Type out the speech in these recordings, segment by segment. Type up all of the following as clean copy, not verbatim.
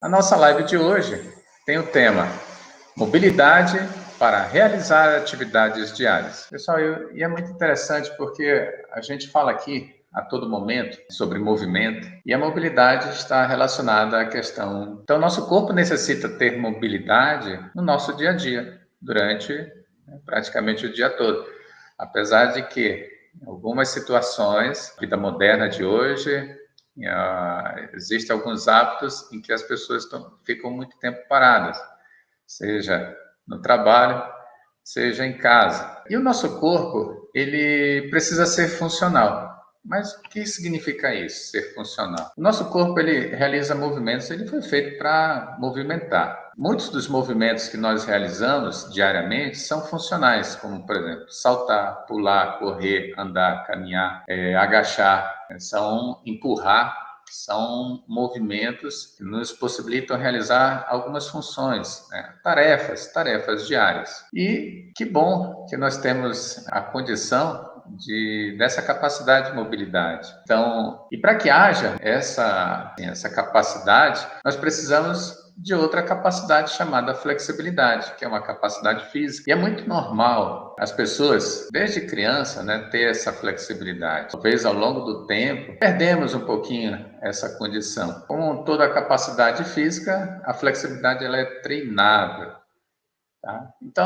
A nossa live de hoje tem o tema mobilidade para realizar atividades diárias. Pessoal, e é muito interessante porque a gente fala aqui a todo momento sobre movimento e a mobilidade está relacionada à questão. Então, nosso corpo necessita ter mobilidade no nosso dia a dia, durante praticamente o dia todo. Apesar de que, em algumas situações, a vida moderna de hoje, existem alguns hábitos em que as pessoas ficam muito tempo paradas, seja no trabalho, seja em casa. E o nosso corpo, ele precisa ser funcional. Mas o que significa isso, ser funcional? O nosso corpo, ele realiza movimentos, ele foi feito para movimentar. Muitos dos movimentos que nós realizamos diariamente são funcionais, como, por exemplo, saltar, pular, correr, andar, caminhar, agachar, empurrar. São movimentos que nos possibilitam realizar algumas funções, né? Tarefas diárias. E que bom que nós temos a condição dessa capacidade de mobilidade. Então, e para que haja essa capacidade, nós precisamos de outra capacidade chamada flexibilidade, que é uma capacidade física. E é muito normal as pessoas, desde criança, né, ter essa flexibilidade. Talvez ao longo do tempo, perdemos um pouquinho essa condição. Com toda a capacidade física, a flexibilidade ela é treinável. Tá? Então,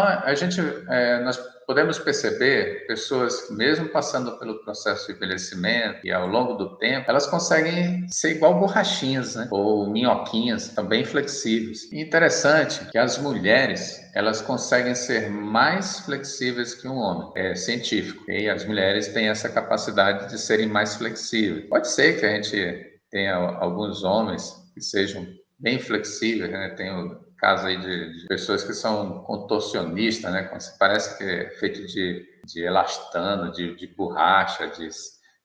nós podemos perceber pessoas que, mesmo passando pelo processo de envelhecimento e ao longo do tempo, elas conseguem ser igual borrachinhas, né? Ou minhoquinhas, também flexíveis. E interessante que as mulheres, elas conseguem ser mais flexíveis que um homem. É científico. E as mulheres têm essa capacidade de serem mais flexíveis. Pode ser que a gente tenha alguns homens que sejam bem flexíveis, né? Tem o caso aí de pessoas que são contorcionistas, né? Parece que é feito de elastano, de borracha, de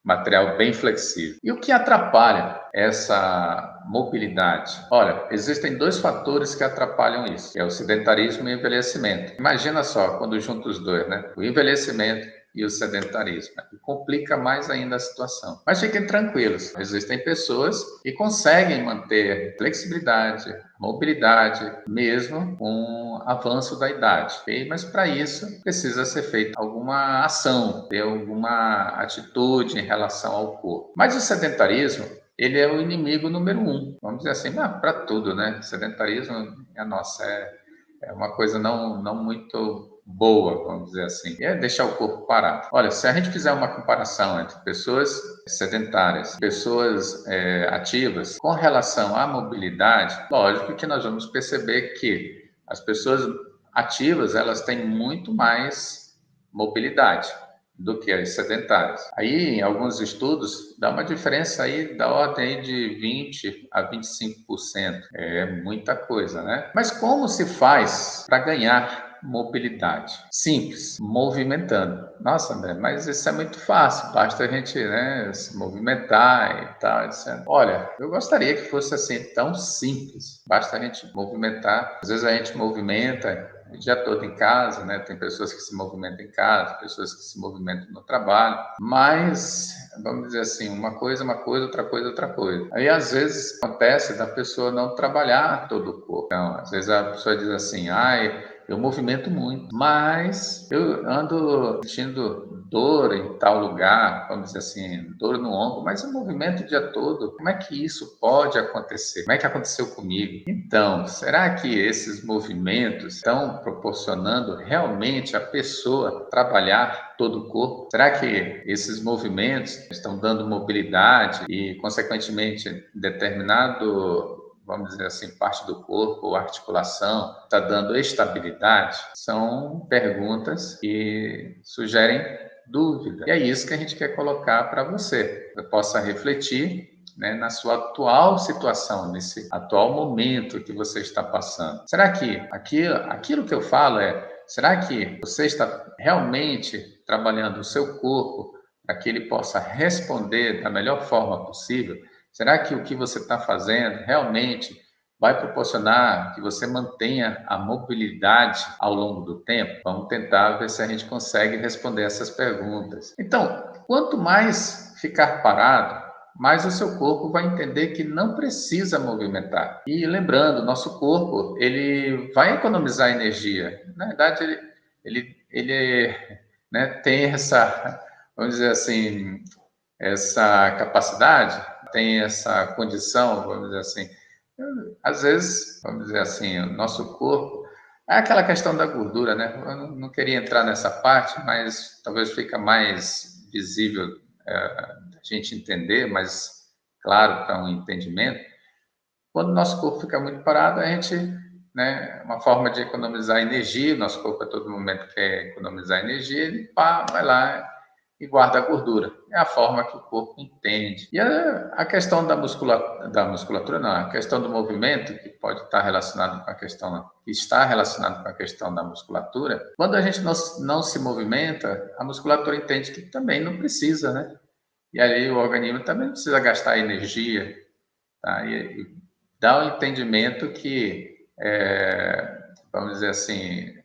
material bem flexível. E o que atrapalha essa mobilidade? Olha, existem dois fatores que atrapalham isso, que é o sedentarismo e o envelhecimento. Imagina só, quando junta os dois, né? O envelhecimento e o sedentarismo. Complica mais ainda a situação. Mas fiquem tranquilos, existem pessoas que conseguem manter flexibilidade, mobilidade, mesmo com o avanço da idade. Okay? Mas para isso precisa ser feita alguma ação, ter alguma atitude em relação ao corpo. Mas o sedentarismo, ele é o inimigo número um. Vamos dizer assim, para tudo, né? Sedentarismo, é uma coisa não muito boa, vamos dizer assim, é deixar o corpo parado. Olha, se a gente fizer uma comparação entre pessoas sedentárias, pessoas ativas, com relação à mobilidade, lógico que nós vamos perceber que as pessoas ativas, elas têm muito mais mobilidade do que as sedentárias. Aí, em alguns estudos, dá uma diferença aí da ordem de 20 a 25%. É muita coisa, né? Mas como se faz para ganhar mobilidade? Simples, movimentando. Nossa, André, mas isso é muito fácil, basta a gente, né, se movimentar e tal, etc. Olha, eu gostaria que fosse assim, tão simples. Basta a gente movimentar. Às vezes a gente movimenta o dia todo em casa, né? Tem pessoas que se movimentam em casa, pessoas que se movimentam no trabalho, mas, vamos dizer assim, uma coisa, outra coisa, outra coisa. Aí, às vezes, acontece da pessoa não trabalhar todo o corpo. Então, às vezes a pessoa diz assim, eu movimento muito, mas eu ando sentindo dor em tal lugar, vamos dizer assim, dor no ombro, mas eu movimento o dia todo. Como é que isso pode acontecer? Como é que aconteceu comigo? Então, será que esses movimentos estão proporcionando realmente a pessoa trabalhar todo o corpo? Será que esses movimentos estão dando mobilidade e, consequentemente, determinado, vamos dizer assim, parte do corpo ou articulação, está dando estabilidade? São perguntas que sugerem dúvida. E é isso que a gente quer colocar para você. Você possa refletir, né, na sua atual situação, nesse atual momento que você está passando. Será que aquilo que eu falo será que você está realmente trabalhando o seu corpo para que ele possa responder da melhor forma possível? Será que o que você está fazendo realmente vai proporcionar que você mantenha a mobilidade ao longo do tempo? Vamos tentar ver se a gente consegue responder essas perguntas. Então, quanto mais ficar parado, mais o seu corpo vai entender que não precisa movimentar. E lembrando, nosso corpo, ele vai economizar energia. Na verdade, ele né, tem essa, vamos dizer assim, essa capacidade, tem essa condição, vamos dizer assim. Às vezes, vamos dizer assim, o nosso corpo é aquela questão da gordura, né? Eu não queria entrar nessa parte, mas talvez fica mais visível a gente entender, mas claro, para um entendimento. Quando o nosso corpo fica muito parado, a gente, né, uma forma de economizar energia, nosso corpo a todo momento quer economizar energia, ele pá, vai lá e guarda a gordura. É a forma que o corpo entende. E a questão da musculatura, não, a questão do movimento, que pode estar relacionado com a questão, que está relacionado com a questão da musculatura, quando a gente não se movimenta, a musculatura entende que também não precisa, né? E aí o organismo também não precisa gastar energia, tá? E dá o entendimento que, vamos dizer assim,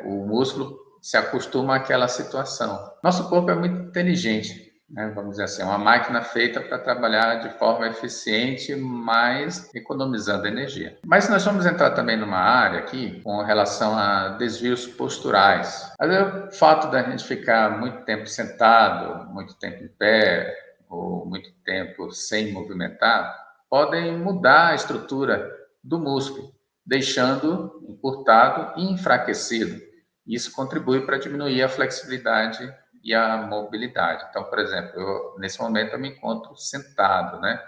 o músculo se acostuma àquela situação. Nosso corpo é muito inteligente, né? Vamos dizer assim, é uma máquina feita para trabalhar de forma eficiente, mas economizando energia. Mas nós vamos entrar também numa área aqui com relação a desvios posturais. Às vezes, o fato da gente ficar muito tempo sentado, muito tempo em pé, ou muito tempo sem movimentar, podem mudar a estrutura do músculo, deixando encurtado e enfraquecido. Isso contribui para diminuir a flexibilidade e a mobilidade. Então, por exemplo, nesse momento eu me encontro sentado, né?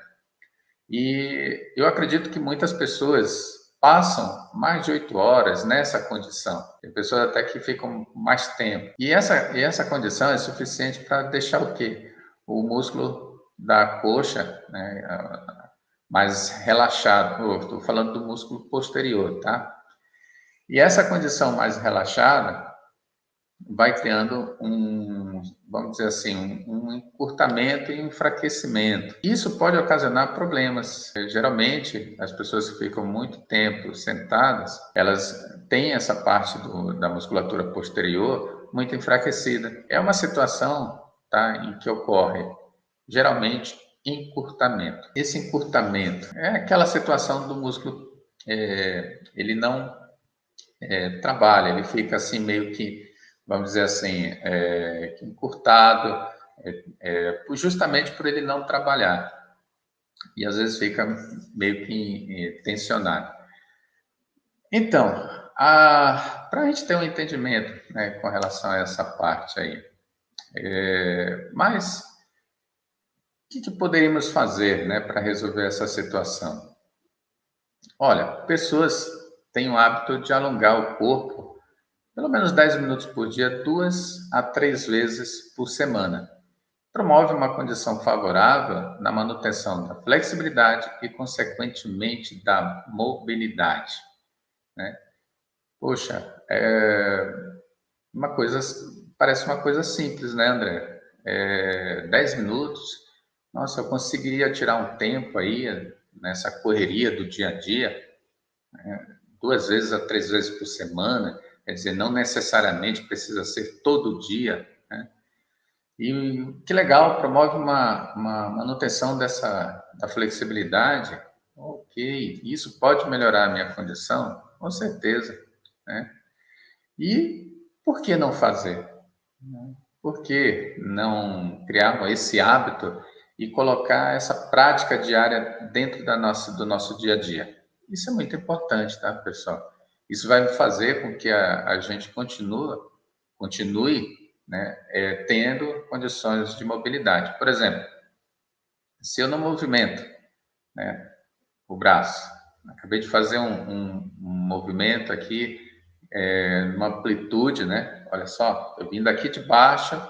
E eu acredito que muitas pessoas passam mais de 8 horas nessa condição. Tem pessoas até que ficam mais tempo. E essa condição é suficiente para deixar o quê? O músculo da coxa, né, mais relaxado. Estou falando do músculo posterior, tá? E essa condição mais relaxada vai criando vamos dizer assim, um encurtamento e um enfraquecimento. Isso pode ocasionar problemas. Geralmente, as pessoas que ficam muito tempo sentadas, elas têm essa parte da musculatura posterior muito enfraquecida. É uma situação, tá, em que ocorre, geralmente, encurtamento. Esse encurtamento é aquela situação do músculo, ele não trabalha, ele fica assim meio que, vamos dizer assim, encurtado, justamente por ele não trabalhar. E às vezes fica meio que tensionado. Então, para a gente ter um entendimento, né, com relação a essa parte aí, mas o que poderíamos fazer, né, para resolver essa situação? Olha, pessoas têm o hábito de alongar o corpo pelo menos 10 minutos por dia, 2 a 3 vezes por semana. Promove uma condição favorável na manutenção da flexibilidade e, consequentemente, da mobilidade, né? Poxa, uma coisa, parece uma coisa simples, né, André? 10 minutos, nossa, eu conseguiria tirar um tempo aí nessa correria do dia a dia, 2 a 3 vezes por semana, quer dizer, não necessariamente precisa ser todo dia, né? E que legal, promove uma manutenção da flexibilidade. Ok, isso pode melhorar a minha condição? Com certeza, né? E por que não fazer? Por que não criar esse hábito e colocar essa prática diária dentro do nosso dia a dia? Isso é muito importante, tá, pessoal? Isso vai fazer com que a gente continue, né, tendo condições de mobilidade. Por exemplo, se eu não movimento, né, o braço, acabei de fazer um movimento aqui, numa amplitude, né? Olha só, eu vim daqui de baixo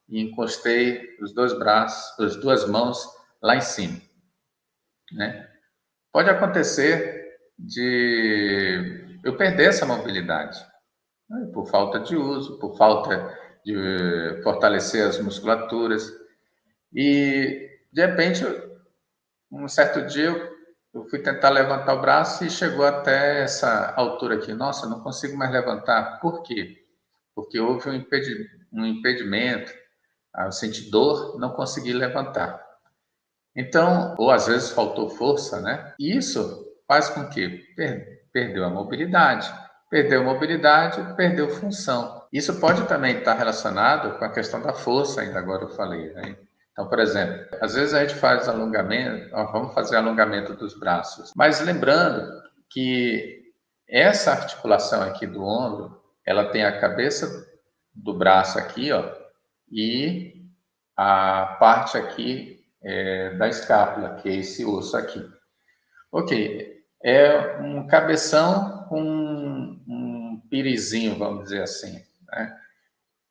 e encostei os dois braços, as duas mãos lá em cima, né? Pode acontecer de eu perder essa mobilidade, né? Por falta de uso, por falta de fortalecer as musculaturas. E, de repente, um certo dia eu fui tentar levantar o braço e chegou até essa altura aqui. Nossa, não consigo mais levantar. Por quê? Porque houve um impedimento. Eu senti dor, não consegui levantar. Então, ou às vezes faltou força, né? E isso faz com que perdeu a mobilidade. Perdeu mobilidade, perdeu função. Isso pode também estar relacionado com a questão da força, ainda agora eu falei, né? Então, por exemplo, às vezes a gente faz alongamento, ó, vamos fazer alongamento dos braços, mas lembrando que essa articulação aqui do ombro, ela tem a cabeça do braço aqui, ó, e a parte aqui da escápula, que é esse osso aqui. Ok, é um cabeção com um pirizinho, vamos dizer assim, né?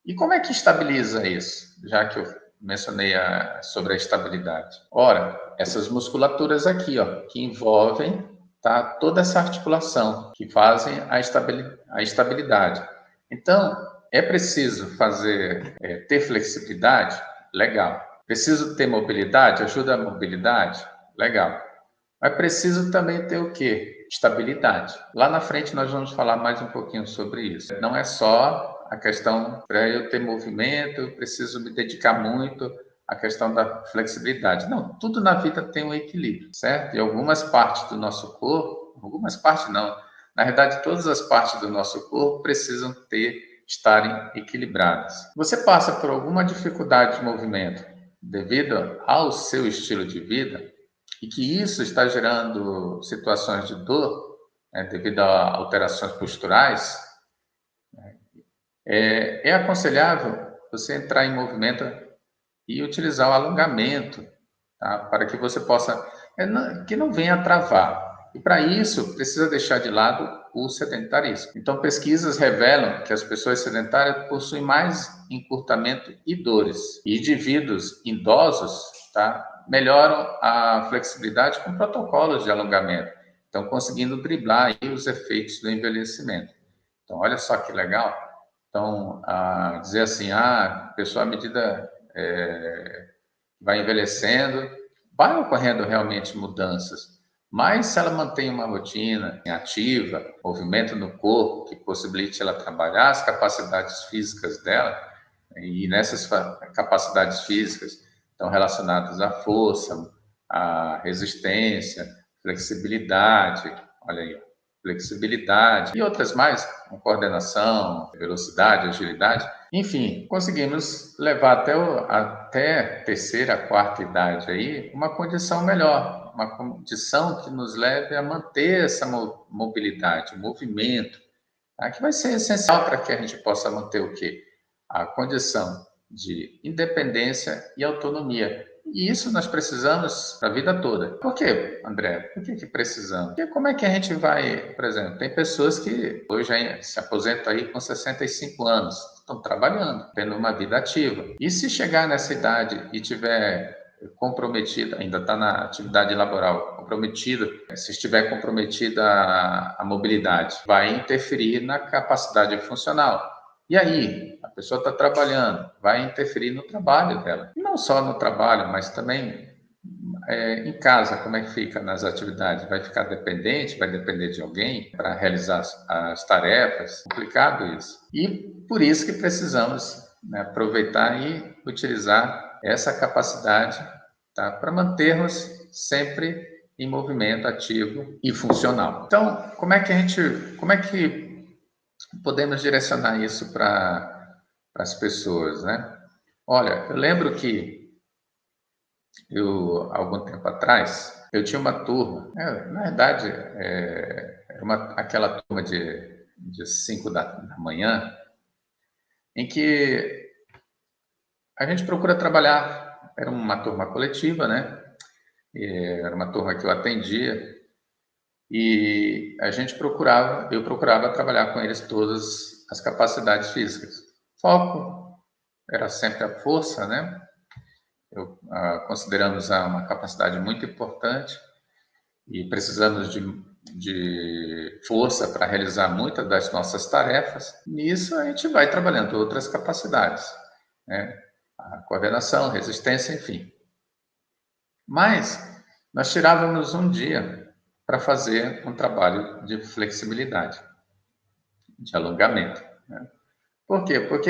E como é que estabiliza isso? Já que eu mencionei sobre a estabilidade. Ora, essas musculaturas aqui, ó, que envolvem, tá, toda essa articulação, que fazem a estabilidade. Então, é preciso ter flexibilidade? Legal. Preciso ter mobilidade? Ajuda a mobilidade? Legal. Mas preciso também ter o quê? Estabilidade. Lá na frente nós vamos falar mais um pouquinho sobre isso. Não é só a questão para eu ter movimento, eu preciso me dedicar muito à questão da flexibilidade. Não, tudo na vida tem um equilíbrio, certo? E algumas partes do nosso corpo, algumas partes não, na verdade todas as partes do nosso corpo precisam estarem equilibradas. Você passa por alguma dificuldade de movimento devido ao seu estilo de vida, e que isso está gerando situações de dor, né, devido a alterações posturais, é aconselhável você entrar em movimento e utilizar o alongamento, tá, para que você possa, que não venha a travar. E para isso, precisa deixar de lado o sedentarismo. Então, pesquisas revelam que as pessoas sedentárias possuem mais encurtamento e dores. E indivíduos idosos, tá, melhoram a flexibilidade com protocolos de alongamento. Então, conseguindo driblar aí os efeitos do envelhecimento. Então, olha só que legal. Então, dizer assim, a pessoa à medida vai envelhecendo, vai ocorrendo realmente mudanças. Mas se ela mantém uma rotina ativa, movimento no corpo que possibilite ela trabalhar as capacidades físicas dela, e nessas capacidades físicas estão relacionadas à força, à resistência, flexibilidade, olha aí, flexibilidade e outras mais, com coordenação, velocidade, agilidade. Enfim, conseguimos levar até terceira, quarta idade aí uma condição melhor, uma condição que nos leve a manter essa mobilidade, movimento, tá? Que vai ser essencial para que a gente possa manter o quê? A condição de independência e autonomia. E isso nós precisamos para a vida toda. Por quê, André? Por que precisamos? Porque como é que a gente vai, por exemplo, tem pessoas que hoje se aposentam aí com 65 anos, estão trabalhando, tendo uma vida ativa. E se chegar nessa idade e tiver comprometida, ainda está na atividade laboral, comprometida, se estiver comprometida a mobilidade, vai interferir na capacidade funcional. E aí, a pessoa está trabalhando, vai interferir no trabalho dela. E não só no trabalho, mas também em casa, como é que fica nas atividades? Vai ficar dependente? Vai depender de alguém para realizar as tarefas? Complicado isso. E por isso que precisamos, né, aproveitar e utilizar essa capacidade, tá, para mantermos sempre em movimento ativo e funcional. Então, como é que podemos direcionar isso para as pessoas, né? Olha, eu lembro que algum tempo atrás, eu tinha uma turma, na verdade, aquela turma de 5 da manhã, em que a gente procura trabalhar, era uma turma coletiva, né? Era uma turma que eu atendia, e eu procurava trabalhar com eles todas as capacidades físicas. Foco era sempre a força, né? Consideramos uma capacidade muito importante e precisamos de força para realizar muitas das nossas tarefas. Nisso a gente vai trabalhando outras capacidades, né? A coordenação, resistência, enfim. Mas nós tirávamos um dia para fazer um trabalho de flexibilidade, de alongamento, né? Por quê? Porque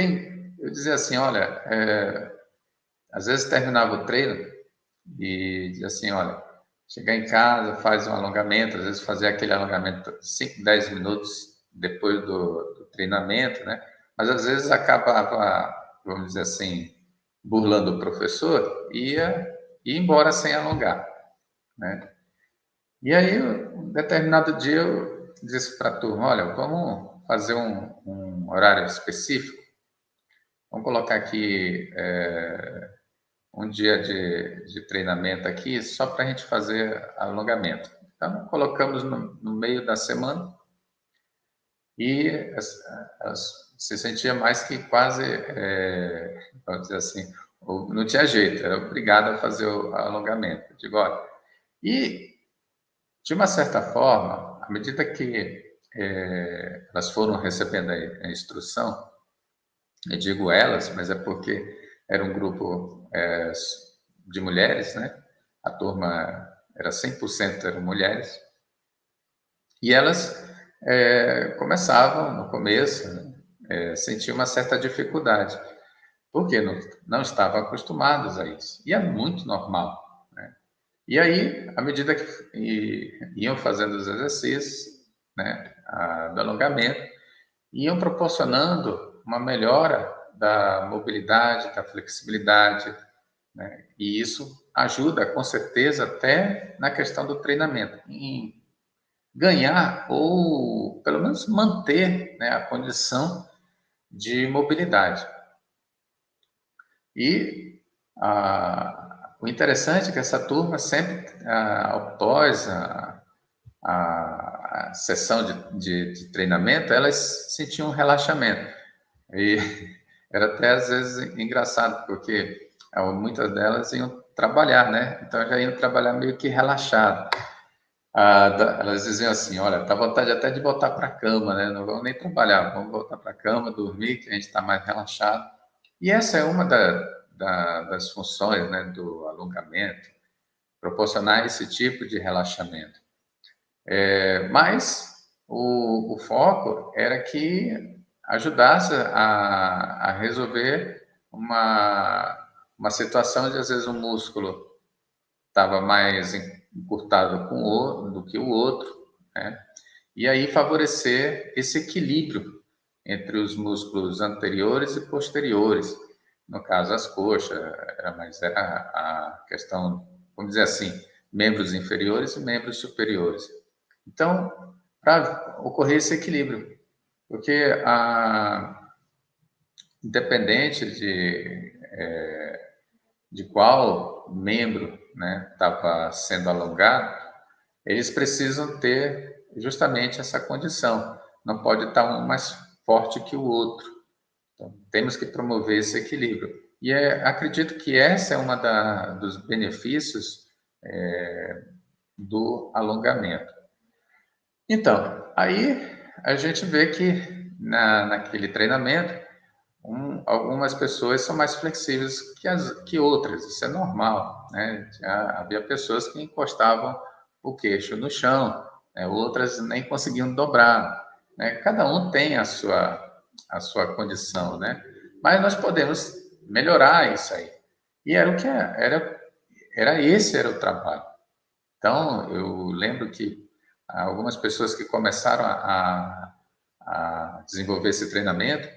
eu dizia assim, olha, às vezes terminava o treino, e dizer assim, olha, chegar em casa, faz um alongamento, às vezes fazer aquele alongamento 5, 10 minutos depois do treinamento, né? Mas às vezes acabava, vamos dizer assim, burlando o professor, ia embora sem alongar, né? E aí, um determinado dia, eu disse para a turma, olha, vamos fazer um horário específico, vamos colocar aqui um dia de treinamento aqui, só para a gente fazer alongamento. Então, colocamos no meio da semana e se sentia mais que quase, vamos dizer assim, não tinha jeito, era obrigado a fazer o alongamento. Eu digo, olha, e de uma certa forma, à medida que elas foram recebendo a instrução, eu digo elas, mas é porque era um grupo de mulheres, né? A turma era 100% eram mulheres, e elas começavam, no começo, né, sentiam uma certa dificuldade, porque não estavam acostumados a isso. E é muito normal, né? E aí, à medida que iam fazendo os exercícios, né, do alongamento, iam proporcionando uma melhora da mobilidade, da flexibilidade, né? E isso ajuda, com certeza, até na questão do treinamento, em ganhar ou pelo menos manter, né, a condição de mobilidade. E o interessante é que essa turma sempre, após a sessão de treinamento, elas sentiam um relaxamento. E era até às vezes engraçado, porque muitas delas iam trabalhar, né? Então já iam trabalhar meio que relaxado. Elas diziam assim, olha, tá vontade até de voltar para a cama, né? Não vamos nem trabalhar, vamos voltar para a cama, dormir, que a gente está mais relaxado. E essa é uma das funções, né, do alongamento, proporcionar esse tipo de relaxamento. Mas o foco era que ajudasse a resolver uma situação onde às vezes o músculo estava mais encurtado do que o outro, né? E aí favorecer esse equilíbrio entre os músculos anteriores e posteriores. No caso, as coxas, era a questão, vamos dizer assim, membros inferiores e membros superiores. Então, para ocorrer esse equilíbrio, porque independente de qual membro, né, estava sendo alongado, eles precisam ter justamente essa condição. Não pode estar um mais forte que o outro. Então, temos que promover esse equilíbrio. E acredito que essa é uma dos benefícios do alongamento. Então, aí a gente vê que naquele treinamento, algumas pessoas são mais flexíveis que outras, isso é normal, né? Já havia pessoas que encostavam o queixo no chão, né? Outras nem conseguiam dobrar, né? Cada um tem a sua condição, né? Mas nós podemos melhorar isso aí. E esse era o trabalho. Então, eu lembro que algumas pessoas que começaram a desenvolver esse treinamento,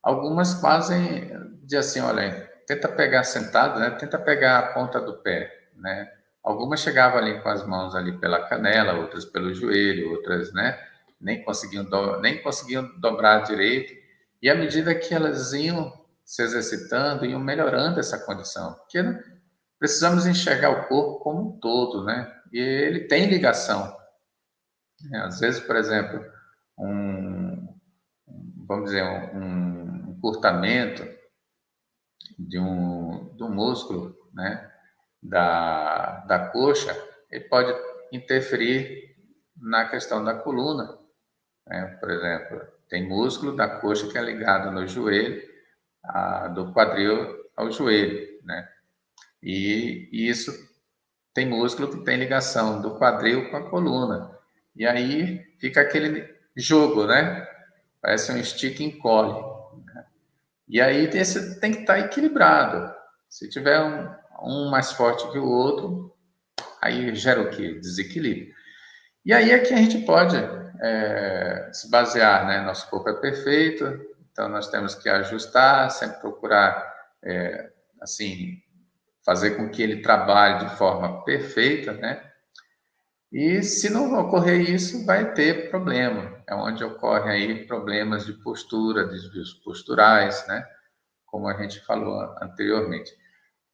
algumas fazem de assim, olha, tenta pegar sentado, né? Tenta pegar a ponta do pé, né? Algumas chegavam ali com as mãos ali pela canela, outras pelo joelho, outras, né? Nem conseguiam dobrar direito. E à medida que elas iam se exercitando, iam melhorando essa condição, porque precisamos enxergar o corpo como um todo, né? E ele tem ligação, né? Às vezes, por exemplo, vamos dizer, um encurtamento de um músculo, né, da coxa, ele pode interferir na questão da coluna, né? Por exemplo, tem músculo da coxa que é ligado no joelho, do quadril ao joelho, né? E isso tem músculo que tem ligação do quadril com a coluna. E aí fica aquele jogo, né? Parece um estica e encolhe. E aí tem que estar equilibrado. Se tiver um mais forte que o outro, aí gera o quê? Desequilíbrio. E aí é que a gente pode se basear, né? Nosso corpo é perfeito, então nós temos que ajustar, sempre procurar, assim, fazer com que ele trabalhe de forma perfeita, né? E se não ocorrer isso, vai ter problema. É onde ocorrem aí problemas de postura, desvios posturais, né? Como a gente falou anteriormente.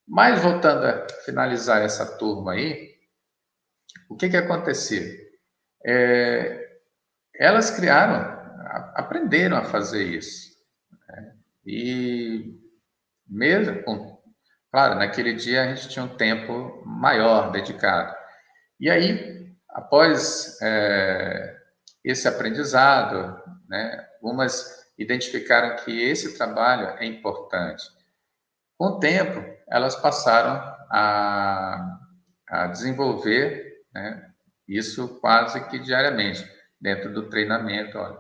Mas voltando a finalizar essa turma aí, o que aconteceu? Elas aprenderam a fazer isso. E mesmo, claro, naquele dia a gente tinha um tempo maior dedicado. E aí, após esse aprendizado, né, algumas identificaram que esse trabalho é importante. Com o tempo, elas passaram a desenvolver, né, isso quase que diariamente, dentro do treinamento. Olha,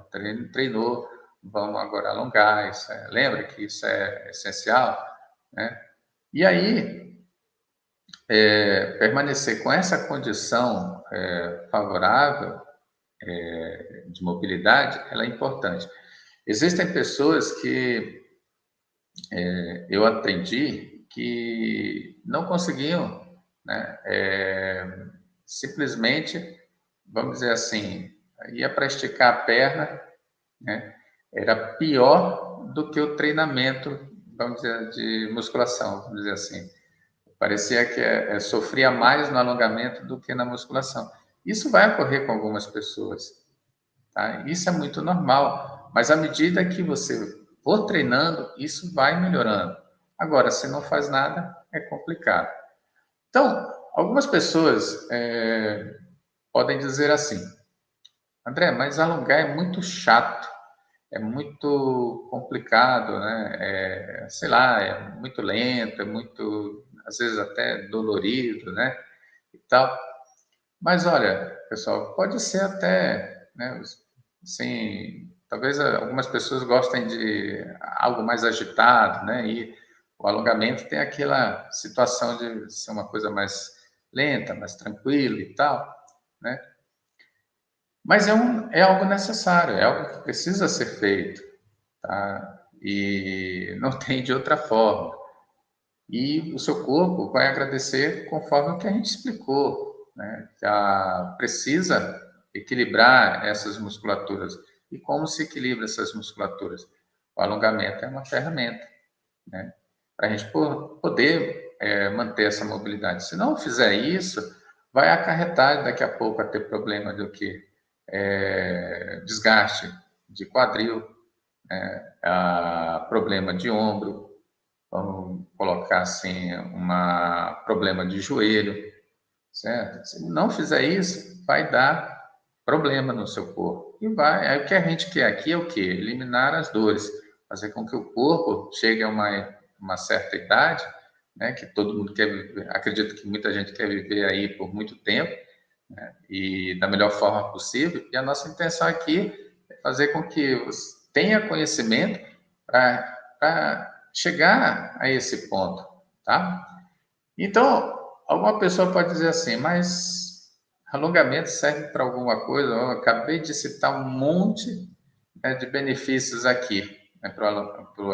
treinou, vamos agora alongar, lembra que isso é essencial, né? E aí, permanecer com essa condição favorável de mobilidade, ela é importante. Existem pessoas que eu atendi que não conseguiam, né, simplesmente, vamos dizer assim, ia para esticar a perna, né, era pior do que o treinamento, vamos dizer, de musculação, vamos dizer assim. Parecia que sofria mais no alongamento do que na musculação. Isso vai ocorrer com algumas pessoas, tá? Isso é muito normal, mas à medida que você for treinando, isso vai melhorando. Agora, se não faz nada, é complicado. Então, algumas pessoas podem dizer assim: André, mas alongar é muito chato, é muito complicado, né? Sei lá, é muito lento, é muito, às vezes até dolorido, né? E tal. Mas olha, pessoal, pode ser até, né? Assim, talvez algumas pessoas gostem de algo mais agitado, né? E o alongamento tem aquela situação de ser uma coisa mais lenta, mais tranquila e tal, né? Mas é algo necessário, é algo que precisa ser feito, tá? E não tem de outra forma. E o seu corpo vai agradecer conforme o que a gente explicou, né? Precisa equilibrar essas musculaturas. E como se equilibra essas musculaturas? O alongamento é uma ferramenta, né? Para a gente poder manter essa mobilidade. Se não fizer isso, vai acarretar daqui a pouco a ter problema do que desgaste de quadril, problema de ombro, vamos colocar assim, problema de joelho, certo? Se não fizer isso, vai dar problema no seu corpo. E vai, aí o que a gente quer aqui é o quê? Eliminar as dores, fazer com que o corpo chegue a uma certa idade, né, que todo mundo quer viver, acredito que muita gente quer viver aí por muito tempo, né, e da melhor forma possível. E a nossa intenção aqui é fazer com que você tenha conhecimento para chegar a esse ponto, tá? Então, alguma pessoa pode dizer assim, mas alongamento serve para alguma coisa? Eu acabei de citar um monte, né, de benefícios aqui, né,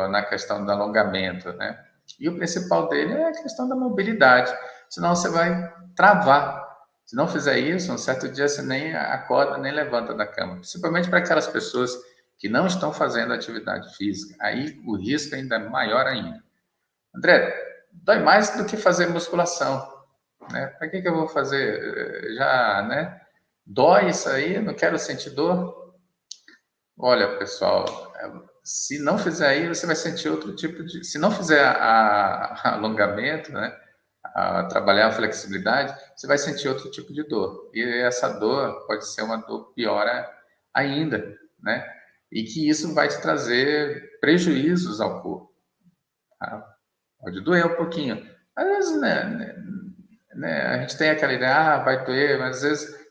na questão do alongamento, né? E o principal dele é a questão da mobilidade, senão você vai travar. Se não fizer isso, um certo dia você nem acorda, nem levanta da cama. Principalmente para aquelas pessoas que não estão fazendo atividade física. Aí o risco ainda é maior ainda. André, dói mais do que fazer musculação, né? Para que eu vou fazer? Já, né? Dói isso aí? Não quero sentir dor? Olha, pessoal, se não fizer aí, você vai sentir outro tipo de. Se não fizer alongamento, né? Trabalhar a flexibilidade, você vai sentir outro tipo de dor. E essa dor pode ser uma dor pior ainda, né? E que isso vai te trazer prejuízos ao corpo. Tá? Pode doer um pouquinho. Às vezes, né, a gente tem aquela ideia, vai doer, mas às vezes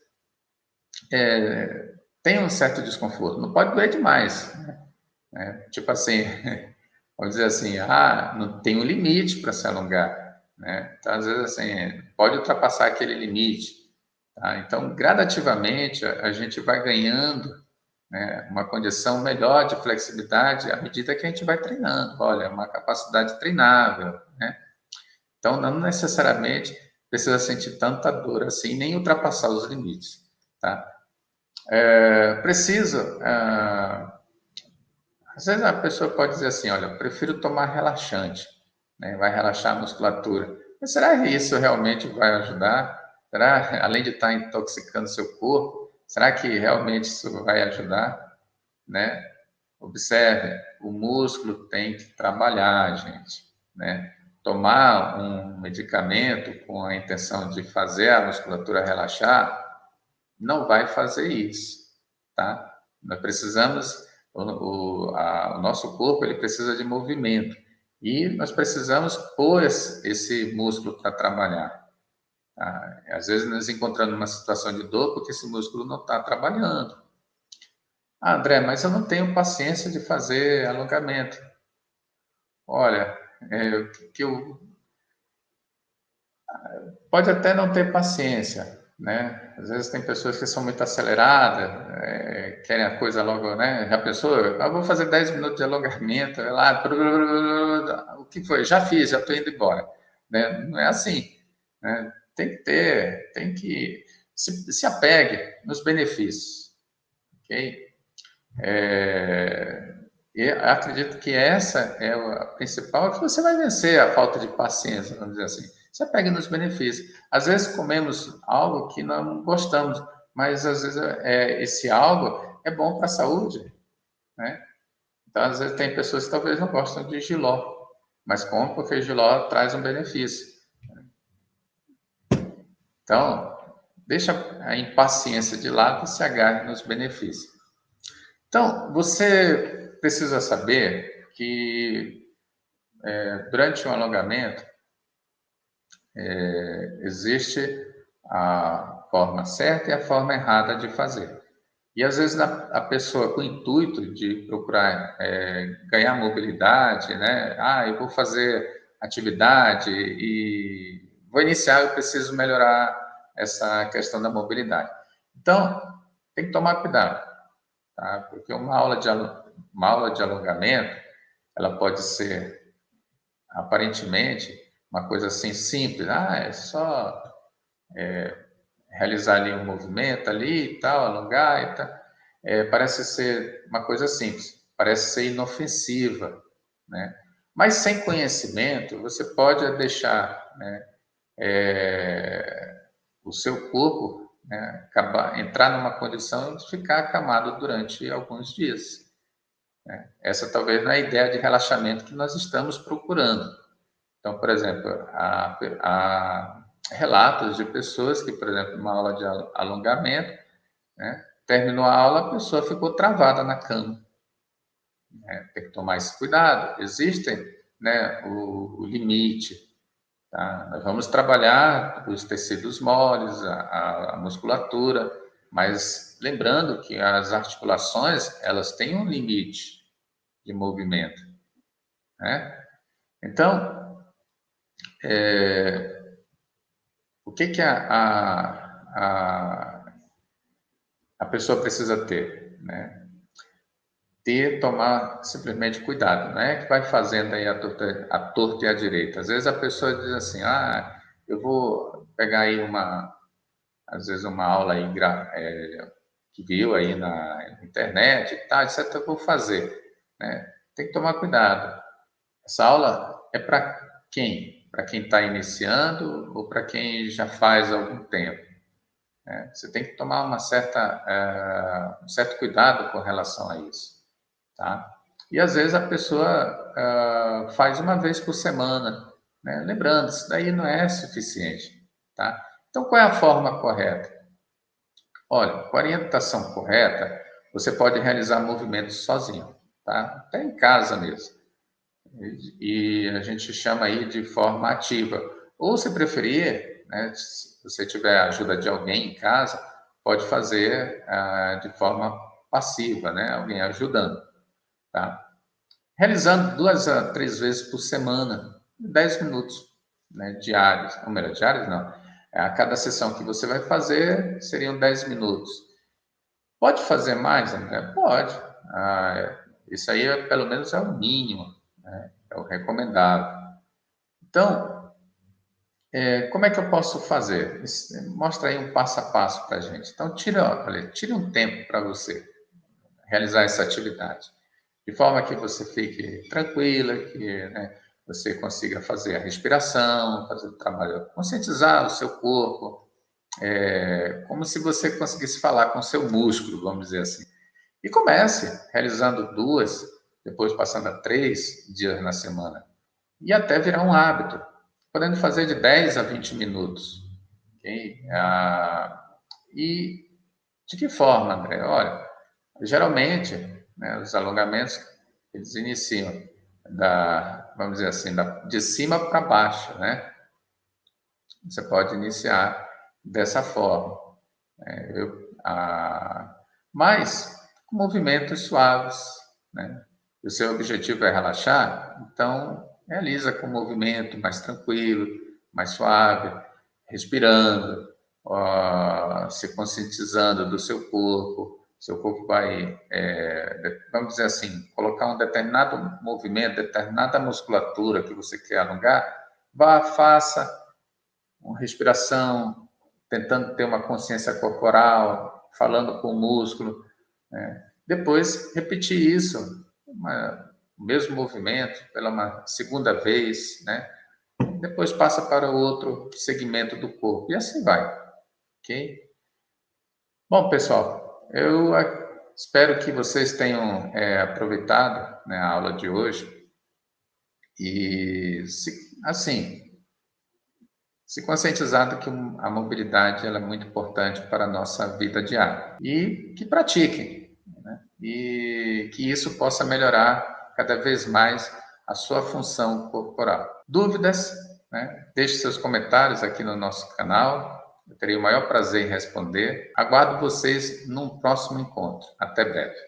tem um certo desconforto. Não pode doer demais, né? Tipo assim, vamos dizer assim, não tem um limite para se alongar. né? Então, às vezes, assim, pode ultrapassar aquele limite, tá? Então, gradativamente, a gente vai ganhando, né, uma condição melhor de flexibilidade à medida que a gente vai treinando. Olha, uma capacidade treinável, né? Então, não necessariamente precisa sentir tanta dor assim, nem ultrapassar os limites, tá? Preciso, às vezes a pessoa pode dizer assim, olha, eu prefiro tomar relaxante, né? Vai relaxar a musculatura. Mas será que isso realmente vai ajudar? Será, além de estar intoxicando seu corpo, será que realmente isso vai ajudar, né? Observe, o músculo tem que trabalhar, gente, né? Tomar um medicamento com a intenção de fazer a musculatura relaxar não vai fazer isso, tá? Nós precisamos, o nosso corpo ele precisa de movimento e nós precisamos pôr esse músculo para trabalhar. Tá? Às vezes nos encontramos numa situação de dor porque esse músculo não está trabalhando. Ah, André, mas eu não tenho paciência de fazer alongamento. Olha, que eu pode até não ter paciência, né? Às vezes tem pessoas que são muito aceleradas, querem a coisa logo, né? Já pensou? Eu vou fazer 10 minutos de alongamento, vai lá, o que foi? Já fiz, já estou indo embora, né? Não é assim, né? Tem que ter, tem que se apegue nos benefícios, ok? E acredito que essa é a principal, que você vai vencer a falta de paciência, vamos dizer assim. Você pega nos benefícios. Às vezes comemos algo que não gostamos, mas às vezes esse algo é bom para a saúde, né? Então, às vezes tem pessoas que talvez não gostam de jiló, mas comem porque jiló traz um benefício. Então, deixa a impaciência de lado e se agarre nos benefícios. Então, você precisa saber que durante um alongamento existe a forma certa e a forma errada de fazer. E às vezes a pessoa com o intuito de procurar ganhar mobilidade, né? Ah, eu vou fazer atividade e vou iniciar, eu preciso melhorar essa questão da mobilidade. Então, tem que tomar cuidado, tá? Porque uma aula de alongamento, ela pode ser aparentemente uma coisa assim simples, é só realizar ali um movimento ali e tal, alongar e tal. Parece ser uma coisa simples, parece ser inofensiva, né? Mas sem conhecimento, você pode deixar, né, o seu corpo, né, entrar numa condição de ficar acamado durante alguns dias. Né? Essa talvez não é a ideia de relaxamento que nós estamos procurando. Então, por exemplo, há relatos de pessoas que, por exemplo, numa aula de alongamento, né, terminou a aula, a pessoa ficou travada na cama. Né? Tem que tomar esse cuidado. Existem, né, o limite. Tá? Nós vamos trabalhar os tecidos moles, a musculatura, mas lembrando que as articulações, elas têm um limite de movimento. Né? Então, o que a pessoa precisa ter? Né? Tomar simplesmente cuidado, não é que vai fazendo aí a torta e a direita. Às vezes a pessoa diz assim, eu vou pegar aí às vezes uma aula aí que viu aí na internet e tal, etc, eu vou fazer, né? Tem que tomar cuidado. Essa aula é para quem? Para quem está iniciando ou para quem já faz algum tempo? Né? Você tem que tomar um certo cuidado com relação a isso, tá? E às vezes a pessoa faz uma vez por semana, né? Lembrando, isso daí não é suficiente, tá? Então, qual é a forma correta? Olha, com a orientação correta, você pode realizar movimentos sozinho, tá? Até em casa mesmo. E a gente chama aí de forma ativa. Ou, se preferir, né, se você tiver a ajuda de alguém em casa, pode fazer de forma passiva, né? Alguém ajudando, tá? Realizando 2 a 3 vezes por semana, 10 minutos. né, diários, ou melhor, diários não, a cada sessão que você vai fazer seriam 10 minutos. Pode fazer mais, André? Pode. Isso aí, pelo menos, é o mínimo, né? É o recomendável. Então, como é que eu posso fazer? Mostra aí um passo a passo para a gente. Então, tire um tempo para você realizar essa atividade, de forma que você fique tranquila, que, né, você consiga fazer a respiração, fazer o trabalho, conscientizar o seu corpo, como se você conseguisse falar com o seu músculo, vamos dizer assim. E comece realizando 2, depois passando a 3 dias na semana. E até virar um hábito, podendo fazer de 10 a 20 minutos. Okay? E de que forma, André? Olha, geralmente, né, os alongamentos, eles iniciam vamos dizer assim, de cima para baixo, né? Você pode iniciar dessa forma. Mas com movimentos suaves, né? O seu objetivo é relaxar, então realiza com movimento mais tranquilo, mais suave, respirando, se conscientizando do seu corpo. Seu corpo vai, vamos dizer assim, colocar um determinado movimento, determinada musculatura que você quer alongar, faça uma respiração, tentando ter uma consciência corporal, falando com o músculo, né? Depois, repetir isso, o mesmo movimento, pela uma segunda vez, né? Depois passa para o outro segmento do corpo, e assim vai, ok? Bom, pessoal, eu espero que vocês tenham aproveitado, né, a aula de hoje, e, se conscientizado que a mobilidade ela é muito importante para a nossa vida diária e que pratiquem, né? E que isso possa melhorar cada vez mais a sua função corporal. Dúvidas, né? Deixe seus comentários aqui no nosso canal, eu terei o maior prazer em responder. Aguardo vocês num próximo encontro. Até breve.